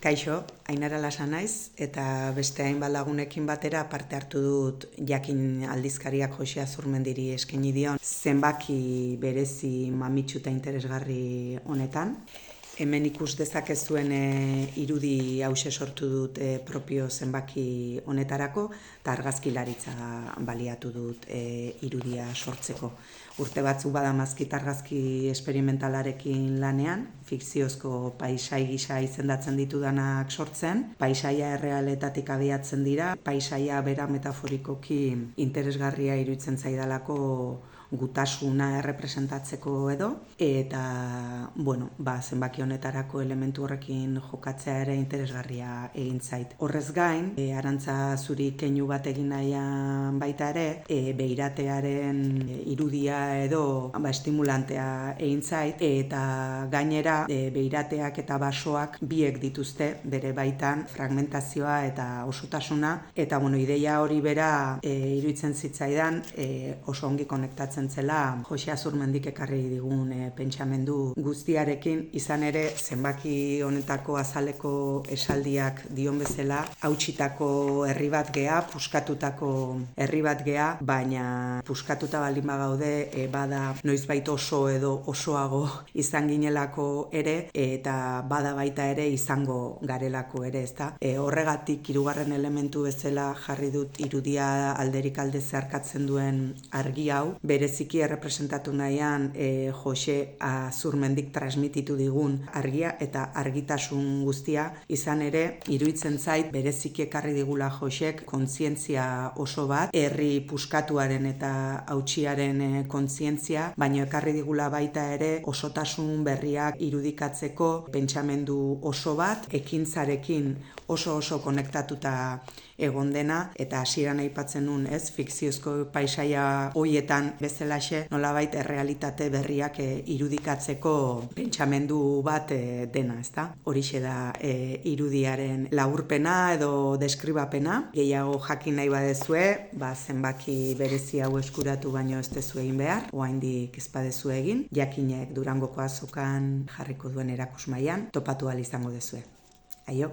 Kaixo, Ainara Lasa naiz eta beste hainbat lagunekin batera parte hartu dut Jakin aldizkariak Joxe Azurmendiri eskaini dion zenbaki berezi mamitsu eta interesgarri honetan. Hemen ikus dezakezuen irudi hause sortu dut propio zenbaki honetarako eta argazkilaritza baliatu dut irudia sortzeko. Urte batzuk badamazkit argazki esperimentalarekin lanean, fikziozko paisai gisa izendatzen ditudanak sortzen, paisaia errealetatik abiatzen dira, paisaia bera metaforikoki interesgarria iruditzen zaidalako gutasuna errepresentatzeko edo, eta zenbaki honetarako elementu horrekin jokatzea ere interesgarria egin zait. Horrez gain, Arantza zuri keinu bat egin nahian baita ere, beiratearen irudia edo estimulantea egin zait, eta gainera beirateak eta basoak biek dituzte bere baitan fragmentazioa eta osotasuna, eta ideia hori bera iruditzen zitzaidan oso ongi konektatzen zela Joxe Azurmendik ekarri digun pentsamendu guztiarekin. Izan ere, zenbaki honetako azaleko esaldiak dion bezala, hautsitako herri bat gea, puskatutako herri bat gea, baina puskatuta baldin bagaude bada noizbait oso edo osoago izan ginelako ere, eta bada baita ere izango garelako ere, ezta? Horregatik hirugarren elementu bezala jarri dut irudia alderik alde zeharkatzen duen argi hau, bereziki errepresentatu nahian Joxe Azurmendik transmititu digun argia eta argitasun guztia. Izan ere, iruditzen zait bereziki ekarri digula Joxek kontzientzia oso bat, herri puskatuaren eta hautsiaren kontzientzia, baina ekarri digula baita ere osotasun berriak irudikatzeko pentsamendu oso bat, ekintzarekin oso konektatuta egon dena, eta hasieran aipatzen nun, fikziozko paisaia hoietan bezalaxe nolabait errealitate berriak irudikatzeko pentsamendu bat dena, ezta? Horixe da irudiaren laburpena edo deskribapena. Gehiago jakin nahi badezue, zenbaki berezi hau eskuratu baino ez dezu egin behar, oraindik ez badezu egin, Jakinek Durangoko azokan jarriko duen erakusmailan topatu ahal izango dezue. Aio!